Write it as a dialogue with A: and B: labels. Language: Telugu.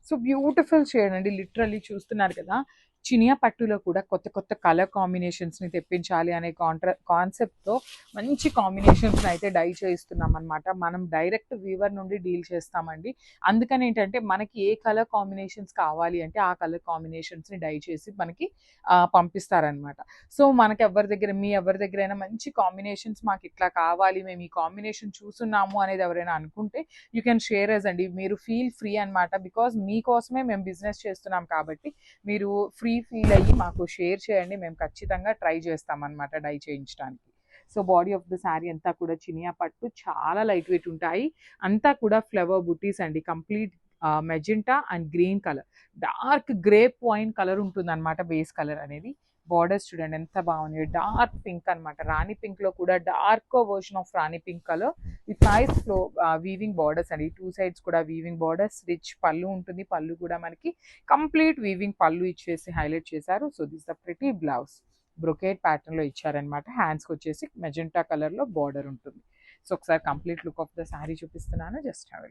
A: సో బ్యూటిఫుల్ షేడ్ అండి, లిటరల్లీ చూస్తున్నారు కదా. చినియా పట్టులో కూడా కొత్త కొత్త కలర్ కాంబినేషన్స్ని తెప్పించాలి అనే కాన్సెప్ట్తో మంచి కాంబినేషన్స్ని అయితే డై చేయిస్తున్నాం అనమాట. మనం డైరెక్ట్ వీవర్ నుండి డీల్ చేస్తామండి. అందుకని ఏంటంటే మనకి ఏ కలర్ కాంబినేషన్స్ కావాలి అంటే ఆ కలర్ కాంబినేషన్స్ని డై చేసి మనకి పంపిస్తారనమాట. సో మనకి ఎవరి దగ్గరైనా మంచి కాంబినేషన్స్ మాకు ఇట్లా కావాలి, మేము ఈ కాంబినేషన్ చూస్తున్నాము అనేది ఎవరైనా అనుకుంటే యూ కెన్ షేర్ అస్ అండి. మీరు ఫీల్ ఫ్రీ అనమాట. బికాజ్ మీకోసమే మేము బిజినెస్ చేస్తున్నాం కాబట్టి మీరు ఫ్రీ ఫీల్ అయ్యి మాకు షేర్ చేయండి. మేము ఖచ్చితంగా ట్రై చేస్తామన్నమాట డై చేయించడానికి. So body of the sari అంతా కూడా చినియా పట్టు, చాలా లైట్ వెయిట్ ఉంటాయి. అంతా కూడా ఫ్లవర్ బుటీస్ అండి. Complete magenta and green colour, dark grape wine colour ఉంటుంది అనమాట బేస్ కలర్ అనేది. బార్డర్స్ చూడండి ఎంత బాగున్నాయి, డార్క్ పింక్ అనమాట. రాణి పింక్ లో కూడా dark version of Rani pink colour with nice flow weaving borders అండి. 2 సైడ్స్ కూడా వీవింగ్ బార్డర్స్, రిచ్ పళ్ళు ఉంటుంది. పళ్ళు కూడా మనకి కంప్లీట్ వీవింగ్ పళ్ళు ఇచ్చేసి హైలైట్ చేశారు. So this the pretty blouse brocade pattern లో ఇచ్చారనమాట. హ్యాండ్స్కి వచ్చేసి మెజెంటా కలర్ లో బార్డర్ ఉంటుంది. సో ఒకసారి complete look of the sari చూపిస్తున్నాను, జస్ట్ హ్యావ్